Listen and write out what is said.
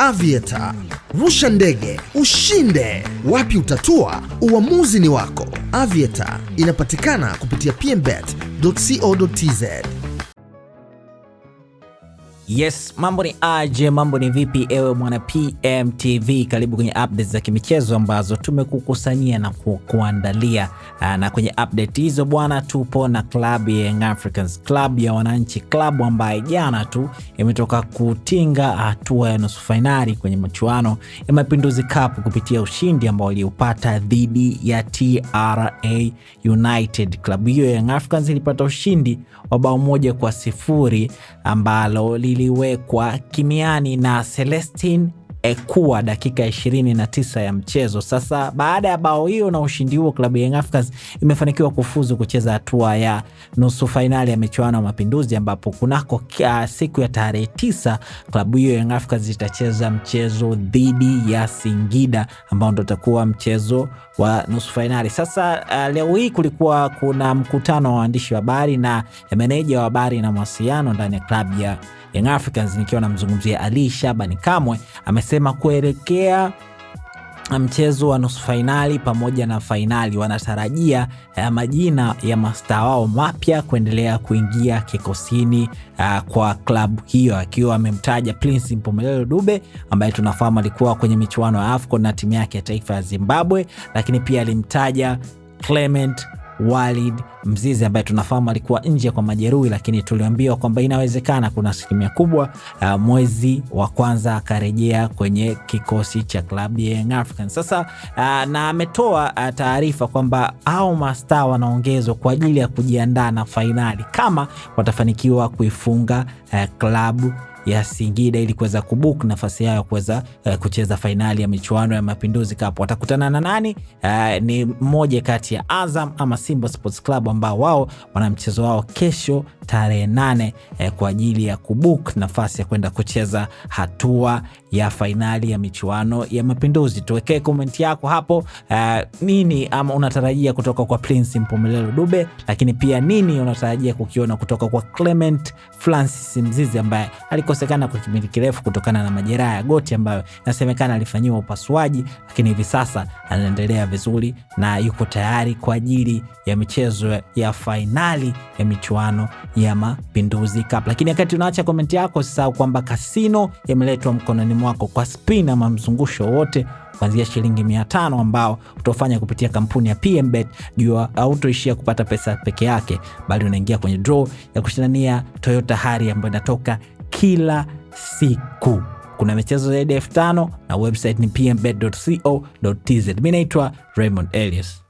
Aviator. Rusha ndege, ushinde. Wapi utatua? Uamuzi ni wako. Aviator inapatikana kupitia pmbet.co.tz. Yes, mambo ni aje, mambo ni vipi ewe mwana PMTV? Karibu kwenye updates za kimichezo ambazo tumekukusanyia na kukuandalia. Na kwenye update hizo bwana, tupo na klabu ya Young Africans, klabu ya wananchi, klabu ambayo jana tu imetoka kutinga hatua ya nusu finali kwenye michuano ya Mapinduzi Cup kupitia ushindi ambao waliupata dhidi ya TRA United. Klabu hiyo ya Young Africans ilipata ushindi wa bao 1-0 ambalo liliwekwa kimiani na Celestine Ekua dakika 29 ya mchezo. Sasa baada ya bao hiyo na ushindi huo, klabu ya Young Africans imefanikiwa kufuzu kucheza hatua ya nusu finali ya michuano ya Mapinduzi, ambapo kunako siku ya tarehe 9 klabu hiyo Young Africans itacheza mchezo dhidi ya Singida ambao ndio utakuwa mchezo wa nusu finali. Sasa leo hii kulikuwa kuna mkutano wa waandishi wa habari na meneja wa habari na mawasiliano ndani ya klabu ya Young Africans, nikiwa namzungumzia Ali Shabani Kamwe. Amesema kuelekea mchezo wa nusu finali pamoja na finali wanatarajia majina ya mastaa wao mapya kuendelea kuingia kikosini kwa klabu hiyo, akiwa amemtaja Prince Mpumelelo Dube ambaye tunafahamu alikuwa kwenye michuano ya AFCON na timu yake ya taifa ya Zimbabwe, lakini pia alimtaja Clement Walid Mzize ambaye tunafahamu alikuwa nje kwa majeruhi, lakini tuliambiwa kwamba inawezekana kuna asilimia kubwa mwezi wa kwanza akarejea kwenye kikosi cha klabu ya Young Africans. Sasa na ametoa taarifa kwamba hao mastaa wanaongezwa kwa ajili ya kujiandaa na finali kama watafanikiwa kuifunga klabu ya Singida ili kuweza kubook nafasi yao kuweza kucheza finali ya michuano ya Mapinduzi Cup. Watakutana na nani? Ni mmoja kati ya Azam ama Simba Sports Club ambao wao wana mchezo wao kesho tarehe 8 kwa ajili ya kubook nafasi ya kwenda kucheza hatua ya finali ya michuano ya Mapinduzi. Tuwekee comment yako hapo, nini ama unatarajia kutoka kwa Prince Mpumelelo Dube, lakini pia nini unatarajia kukiona kutoka kwa Clement Francis Mzize ambaye alikosekana kwa kipindi kirefu kutokana na majeraha ya goti ambayo inasemekana alifanyiwa upasuaji, lakini hivi sasa anaendelea vizuri na yuko tayari kwa ajili ya michezo ya finali ya michuano ya Mapinduzi Cup. Lakini wakati unaacha comment yako, usisahau kwamba kasino yameletwa mkononi mwako kwa spin ama mzungusho wote kuanzia shilingi 500 ambao utafanya kupitia kampuni ya PMBet. Jua hautoishia kupata pesa peke yake, bali unaingia kwenye draw ya kushindania Toyota Harrier ambayo inatoka kila siku. Kuna michezo zaidi ya 5,000 na website ni pmbet.co.tz. Mimi naitwa Raymond Elias.